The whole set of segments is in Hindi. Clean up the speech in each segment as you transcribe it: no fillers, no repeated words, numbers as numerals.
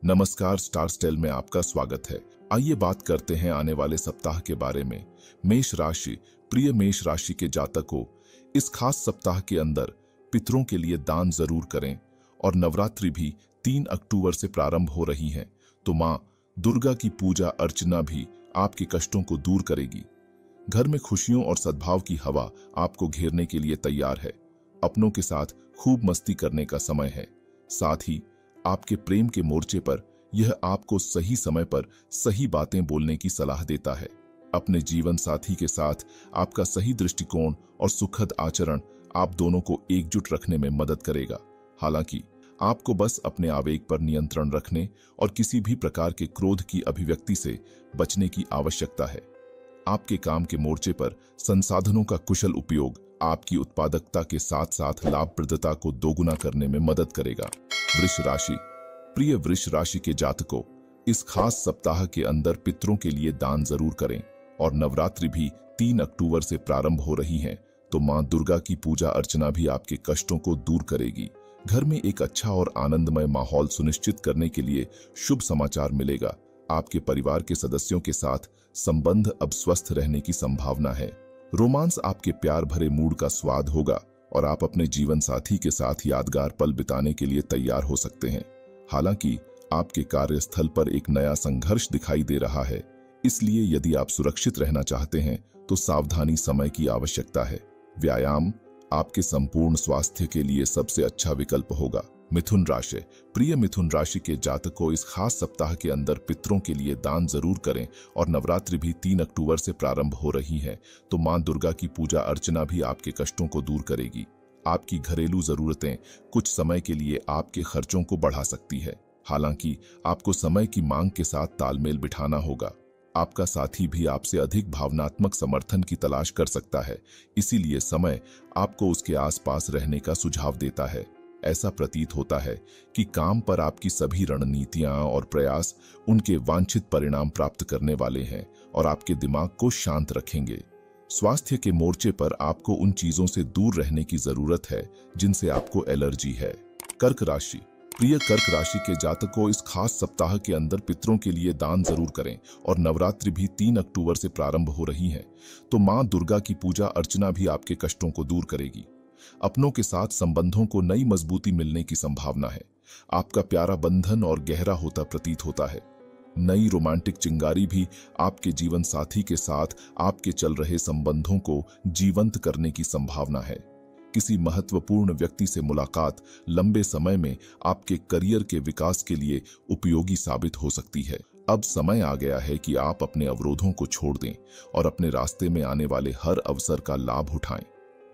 नमस्कार, स्टार स्टाइल में आपका स्वागत है। आइए बात करते हैं आने वाले सप्ताह के बारे में। मेष राशि, प्रिय मेष राशि के जातकों, इस खास सप्ताह के अंदर पितरों के लिए दान जरूर करें और नवरात्रि भी 3 अक्टूबर से प्रारंभ हो रही है, तो मां दुर्गा की पूजा अर्चना भी आपके कष्टों को दूर करेगी। घर में खुशियों और सद्भाव की हवा आपको घेरने के लिए तैयार है। अपनों के साथ खूब मस्ती करने का समय है। साथ ही आपके प्रेम के मोर्चे पर यह आपको सही समय पर सही बातें बोलने की सलाह देता है। अपने जीवन साथी के साथ आपका सही दृष्टिकोण और सुखद आचरण आप दोनों को एकजुट रखने में मदद करेगा। हालांकि आपको बस अपने आवेग पर नियंत्रण रखने और किसी भी प्रकार के क्रोध की अभिव्यक्ति से बचने की आवश्यकता है। आपके काम के मोर्चे पर संसाधनों का कुशल उपयोग आपकी उत्पादकता के साथ साथ लाभप्रदता को दोगुना करने में मदद करेगा। वृष राशि, प्रिय वृष राशि के जातकों, इस खास सप्ताह के अंदर पितरों के लिए दान जरूर करें और नवरात्रि भी 3 अक्टूबर से प्रारंभ हो रही है, तो मां दुर्गा की पूजा अर्चना भी आपके कष्टों को दूर करेगी। घर में एक अच्छा और आनंदमय माहौल सुनिश्चित करने के लिए शुभ समाचार मिलेगा। आपके परिवार के सदस्यों के साथ संबंध अब स्वस्थ रहने की संभावना है। रोमांस आपके प्यार भरे मूड का स्वाद होगा और आप अपने जीवन साथी के साथ यादगार पल बिताने के लिए तैयार हो सकते हैं। हालांकि आपके कार्यस्थल पर एक नया संघर्ष दिखाई दे रहा है, इसलिए यदि आप सुरक्षित रहना चाहते हैं तो सावधानी समय की आवश्यकता है। व्यायाम आपके संपूर्ण स्वास्थ्य के लिए सबसे अच्छा विकल्प होगा। मिथुन राशि, प्रिय मिथुन राशि के जातकों, इस खास सप्ताह के अंदर पितरों के लिए दान जरूर करें और नवरात्रि भी 3 अक्टूबर से प्रारंभ हो रही है, तो मां दुर्गा की पूजा अर्चना भी आपके कष्टों को दूर करेगी। आपकी घरेलू जरूरतें कुछ समय के लिए आपके खर्चों को बढ़ा सकती है। हालांकि आपको समय की मांग के साथ तालमेल बिठाना होगा। आपका साथी भी आपसे अधिक भावनात्मक समर्थन की तलाश कर सकता है, इसीलिए समय आपको उसके आसपास रहने का सुझाव देता है। ऐसा प्रतीत होता है कि काम पर आपकी सभी रणनीतियां और प्रयास उनके वांछित परिणाम प्राप्त करने वाले हैं और आपके दिमाग को शांत रखेंगे। स्वास्थ्य के मोर्चे पर आपको उन चीजों से दूर रहने की जरूरत है जिनसे आपको एलर्जी है। कर्क राशि, प्रिय कर्क राशि के जातकों, इस खास सप्ताह के अंदर पितरों के लिए दान जरूर करें और नवरात्रि भी 3 अक्टूबर से प्रारंभ हो रही है, तो मां दुर्गा की पूजा अर्चना भी आपके कष्टों को दूर करेगी। अपनों के साथ संबंधों को नई मजबूती मिलने की संभावना है। आपका प्यारा बंधन और गहरा होता प्रतीत होता है। नई रोमांटिक चिंगारी भी आपके जीवन साथी के साथ आपके चल रहे संबंधों को जीवंत करने की संभावना है। किसी महत्वपूर्ण व्यक्ति से मुलाकात लंबे समय में आपके करियर के विकास के लिए उपयोगी साबित हो सकती है। अब समय आ गया है कि आप अपने अवरोधों को छोड़ दें और अपने रास्ते में आने वाले हर अवसर का लाभ उठाएं।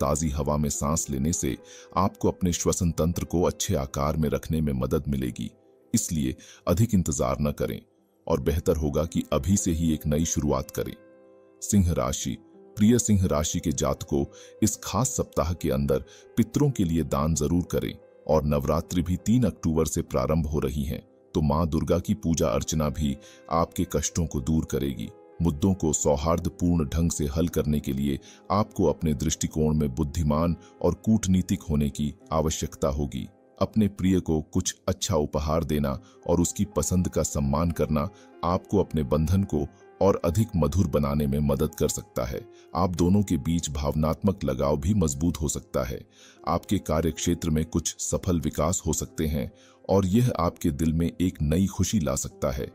ताजी हवा में सांस लेने से आपको अपने श्वसन तंत्र को अच्छे आकार में रखने में मदद मिलेगी। इसलिए अधिक इंतजार न करें और बेहतर होगा कि अभी से ही एक नई शुरुआत करें। सिंह राशि, प्रिय सिंह राशि के जातकों, इस खास सप्ताह के अंदर पितरों के लिए दान जरूर करें और नवरात्रि भी 3 अक्टूबर से प्रारंभ हो रही है, तो मां दुर्गा की पूजा अर्चना भी आपके कष्टों को दूर करेगी। मुद्दों को सौहार्दपूर्ण ढंग से हल करने के लिए आपको अपने दृष्टिकोण में बुद्धिमान और कूटनीतिक होने की आवश्यकता होगी। अपने प्रिय को कुछ अच्छा उपहार देना और उसकी पसंद का सम्मान करना आपको अपने बंधन को और अधिक मधुर बनाने में मदद कर सकता है। आप दोनों के बीच भावनात्मक लगाव भी मजबूत हो सकता है। आपके कार्यक्षेत्र में कुछ सफल विकास हो सकते हैं और यह आपके दिल में एक नई खुशी ला सकता है।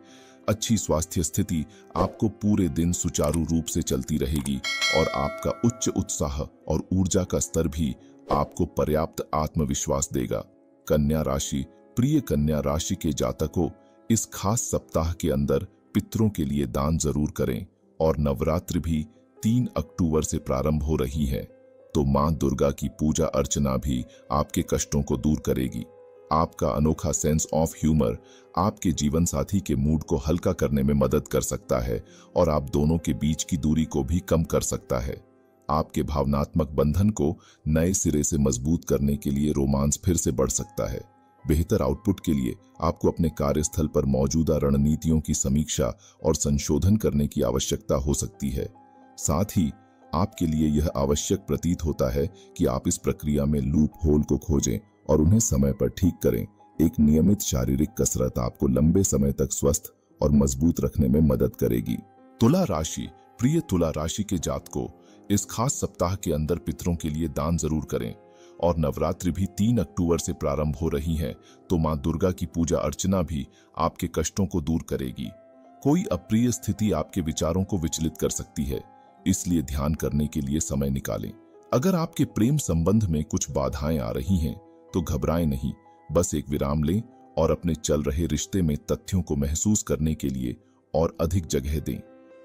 अच्छी स्वास्थ्य स्थिति आपको पूरे दिन सुचारू रूप से चलती रहेगी और आपका उच्च उत्साह और ऊर्जा का स्तर भी आपको पर्याप्त आत्मविश्वास देगा। कन्या राशि, प्रिय कन्या राशि के जातकों, इस खास सप्ताह के अंदर पितरों के लिए दान जरूर करें और नवरात्रि भी 3 अक्टूबर से प्रारंभ हो रही है, तो मां दुर्गा की पूजा अर्चना भी आपके कष्टों को दूर करेगी। आपका अनोखा सेंस ऑफ ह्यूमर आपके जीवन साथी के मूड को हल्का करने में मदद कर सकता है और आप दोनों के बीच की दूरी को भी कम कर सकता है। आपके भावनात्मक बंधन को नए सिरे से मजबूत करने के लिए रोमांस फिर से बढ़ सकता है। बेहतर आउटपुट के लिए आपको अपने कार्यस्थल पर मौजूदा रणनीतियों की समीक्षा और संशोधन करने की आवश्यकता हो सकती है। साथ ही आपके लिए यह आवश्यक प्रतीत होता है कि आप इस प्रक्रिया में लूप होल को खोजें और उन्हें समय पर ठीक करें। एक नियमित शारीरिक कसरत आपको लंबे समय तक स्वस्थ और मजबूत रखने में मदद करेगी। तुला राशि, प्रिय तुला राशि के जातकों, इस खास सप्ताह के अंदर पितरों के लिए दान जरूर करें। और नवरात्रि भी 3 अक्टूबर से प्रारंभ हो रही है, तो मां दुर्गा की पूजा अर्चना भी आपके कष्टों को दूर करेगी। कोई अप्रिय स्थिति आपके विचारों को विचलित कर सकती है, इसलिए ध्यान करने के लिए समय निकालें। अगर आपके प्रेम संबंध में कुछ बाधाएं आ रही हैं, तो घबराएं नहीं, बस एक विराम लें और अपने चल रहे रिश्ते में तथ्यों को महसूस करने के लिए और अधिक जगह दें।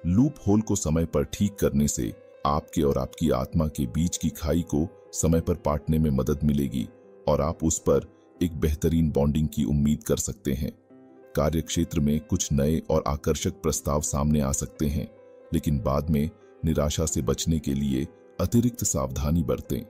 लूप होल को समय पर ठीक करने से आपके और आपकी आत्मा के बीच की खाई को समय पर पाटने में मदद मिलेगी और आप उस पर एक बेहतरीन बॉन्डिंग की उम्मीद कर सकते हैं। कार्यक्षेत्र में कुछ नए और आकर्षक प्रस्ताव सामने आ सकते हैं, लेकिन बाद में निराशा से बचने के लिए अतिरिक्त सावधानी बरतें।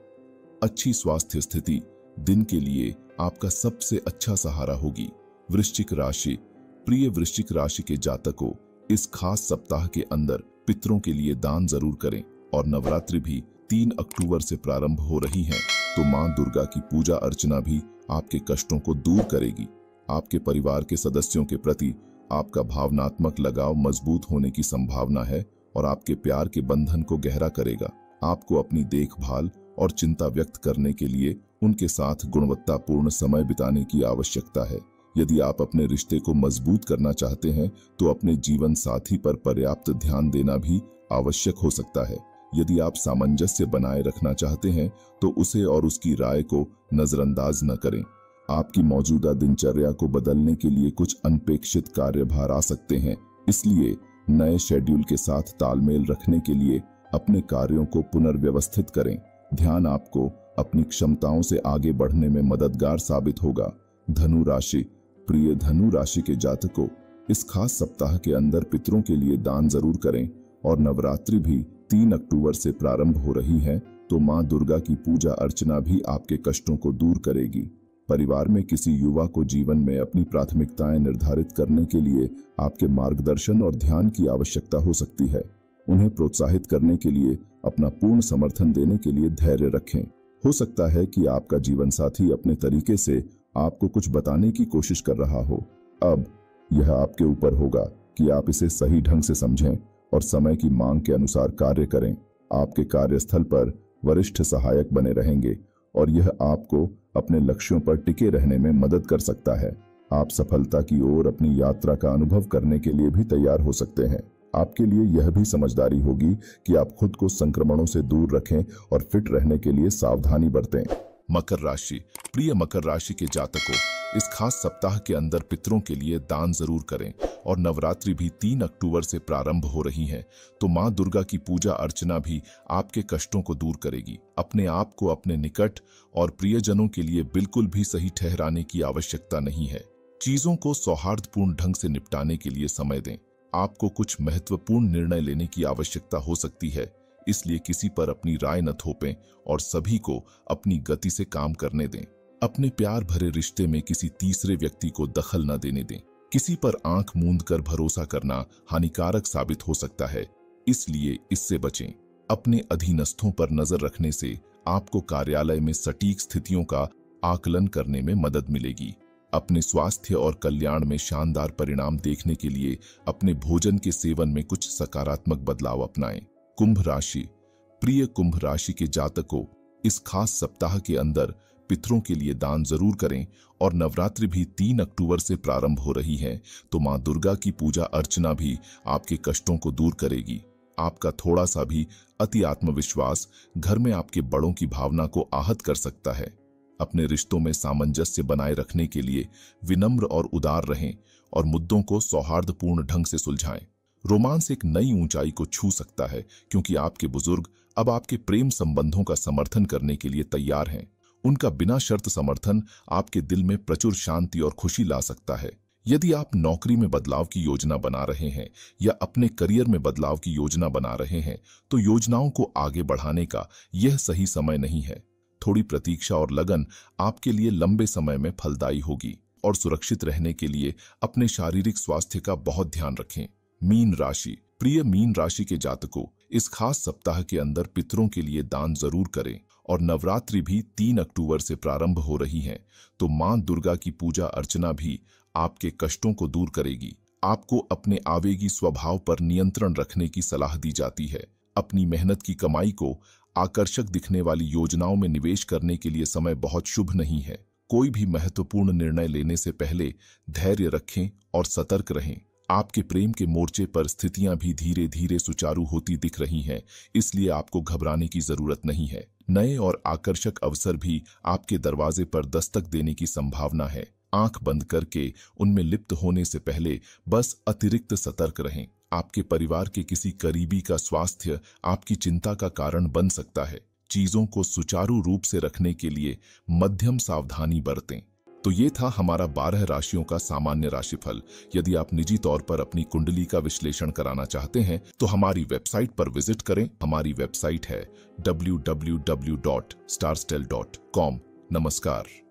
अच्छी स्वास्थ्य स्थिति दिन के लिए आपका सबसे अच्छा सहारा होगी। वृश्चिक राशि, प्रिय वृश्चिक राशि के जातकों, इस खास सप्ताह के अंदर पितरों के लिए दान जरूर करें। और नवरात्रि भी 3 अक्टूबर से प्रारंभ हो रही है, तो मां दुर्गा की पूजा अर्चना भी आपके कष्टों को दूर करेगी। आपके परिवार के सदस्यों के प्रति आपका भावनात्मक लगाव मजबूत होने की संभावना है और आपके प्यार के बंधन को गहरा करेगा। आपको अपनी देखभाल और चिंता व्यक्त करने के लिए उनके साथ गुणवत्तापूर्ण समय बिताने की आवश्यकता है। यदि आप अपने रिश्ते को मजबूत करना चाहते हैं, तो अपने जीवन साथी पर पर्याप्त ध्यान देना भी आवश्यक हो सकता है। यदि आप सामंजस्य बनाए रखना चाहते हैं, तो उसे और उसकी राय को नजरअंदाज न करें। आपकी मौजूदा दिनचर्या को बदलने के लिए कुछ अनपेक्षित कार्यभार आ सकते हैं, इसलिए नए शेड्यूल के साथ तालमेल रखने के लिए अपने कार्यों को पुनर्व्यवस्थित करें। ध्यान आपको अपनी क्षमताओं से आगे बढ़ने में मददगार साबित होगा। धनु राशि, प्रिय धनु राशि के जातकों, इस खास सप्ताह के अंदर पितरों के लिए दान जरूर करें। और नवरात्रि भी 3 अक्टूबर से प्रारंभ हो रही है, तो मां दुर्गा की पूजा अर्चना भी आपके कष्टों को दूर करेगी। परिवार में किसी युवा को जीवन में अपनी प्राथमिकताएं निर्धारित करने के लिए आपके मार्गदर्शन और ध्यान की आवश्यकता हो सकती है। उन्हें प्रोत्साहित करने के लिए अपना पूर्ण समर्थन देने के लिए धैर्य रखें। हो सकता है कि आपका जीवन साथी अपने तरीके से आपको कुछ बताने की कोशिश कर रहा हो। अब यह आपके ऊपर होगा कि आप इसे सही ढंग से समझें और समय की मांग के अनुसार कार्य करें। आपके कार्यस्थल पर वरिष्ठ सहायक बने रहेंगे और यह आपको अपने लक्ष्यों पर टिके रहने में मदद कर सकता है। आप सफलता की ओर अपनी यात्रा का अनुभव करने के लिए भी तैयार हो सकते हैं। आपके लिए यह भी समझदारी होगी कि आप खुद को संक्रमणों से दूर रखें और फिट रहने के लिए सावधानी बरतें। मकर राशि, प्रिय मकर राशि के जातकों, इस खास सप्ताह के अंदर पितरों के लिए दान जरूर करें। और नवरात्रि भी 3 अक्टूबर से प्रारंभ हो रही है, तो मां दुर्गा की पूजा अर्चना भी आपके कष्टों को दूर करेगी। अपने आप को अपने निकट और प्रियजनों के लिए बिल्कुल भी सही ठहराने की आवश्यकता नहीं है। चीजों को सौहार्दपूर्ण ढंग से निपटाने के लिए समय दें। आपको कुछ महत्वपूर्ण निर्णय लेने की आवश्यकता हो सकती है, इसलिए किसी पर अपनी राय न थोपें और सभी को अपनी गति से काम करने दें। अपने प्यार भरे रिश्ते में किसी तीसरे व्यक्ति को दखल न देने दें। किसी पर आंख मूंद कर भरोसा करना हानिकारक साबित हो सकता है, इसलिए इससे बचें। अपने अधीनस्थों पर नजर रखने से आपको कार्यालय में सटीक स्थितियों का आकलन करने में मदद मिलेगी। अपने स्वास्थ्य और कल्याण में शानदार परिणाम देखने के लिए अपने भोजन के सेवन में कुछ सकारात्मक बदलाव अपनाएं। कुंभ राशि, प्रिय कुंभ राशि के जातकों, इस खास सप्ताह के अंदर पितरों के लिए दान जरूर करें। और नवरात्रि भी 3 अक्टूबर से प्रारंभ हो रही है, तो मां दुर्गा की पूजा अर्चना भी आपके कष्टों को दूर करेगी। आपका थोड़ा सा भी अति आत्मविश्वास घर में आपके बड़ों की भावना को आहत कर सकता है। अपने रिश्तों में सामंजस्य बनाए रखने के लिए विनम्र और उदार रहें और मुद्दों को सौहार्दपूर्ण ढंग से सुलझाएं। रोमांस एक नई ऊंचाई को छू सकता है, क्योंकि आपके बुजुर्ग अब आपके प्रेम संबंधों का समर्थन करने के लिए तैयार हैं। उनका बिना शर्त समर्थन आपके दिल में प्रचुर शांति और खुशी ला सकता है। यदि आप नौकरी में बदलाव की योजना बना रहे हैं या अपने करियर में बदलाव की योजना बना रहे हैं, तो योजनाओं को आगे बढ़ाने का यह सही समय नहीं है। थोड़ी प्रतीक्षा और लगन आपके लिए लंबे समय में फलदायी होगी। और सुरक्षित रहने के लिए अपने शारीरिक स्वास्थ्य का बहुत ध्यान रखें। मीन राशि, प्रिय मीन राशि के जातकों, इस खास सप्ताह के अंदर पितरों के लिए दान जरूर करें। और नवरात्रि भी 3 अक्टूबर से प्रारंभ हो रही हैं, तो मां दुर्गा की पूजा अर्चना भी आपके कष्टों को दूर करेगी। आपको अपने आवेगी स्वभाव पर नियंत्रण रखने की सलाह दी जाती है। अपनी मेहनत की कमाई को आकर्षक दिखने वाली योजनाओं में निवेश करने के लिए समय बहुत शुभ नहीं है। कोई भी महत्वपूर्ण निर्णय लेने से पहले धैर्य रखें और सतर्क रहें। आपके प्रेम के मोर्चे पर स्थितियां भी धीरे धीरे सुचारू होती दिख रही हैं, इसलिए आपको घबराने की जरूरत नहीं है। नए और आकर्षक अवसर भी आपके दरवाजे पर दस्तक देने की संभावना है। आंख बंद करके उनमें लिप्त होने से पहले बस अतिरिक्त सतर्क रहें। आपके परिवार के किसी करीबी का स्वास्थ्य आपकी चिंता का कारण बन सकता है। चीजों को सुचारू रूप से रखने के लिए मध्यम सावधानी बरतें। तो ये था हमारा 12 राशियों का सामान्य राशिफल। यदि आप निजी तौर पर अपनी कुंडली का विश्लेषण कराना चाहते हैं तो हमारी वेबसाइट पर विजिट करें। हमारी वेबसाइट है www.starstell.com। नमस्कार।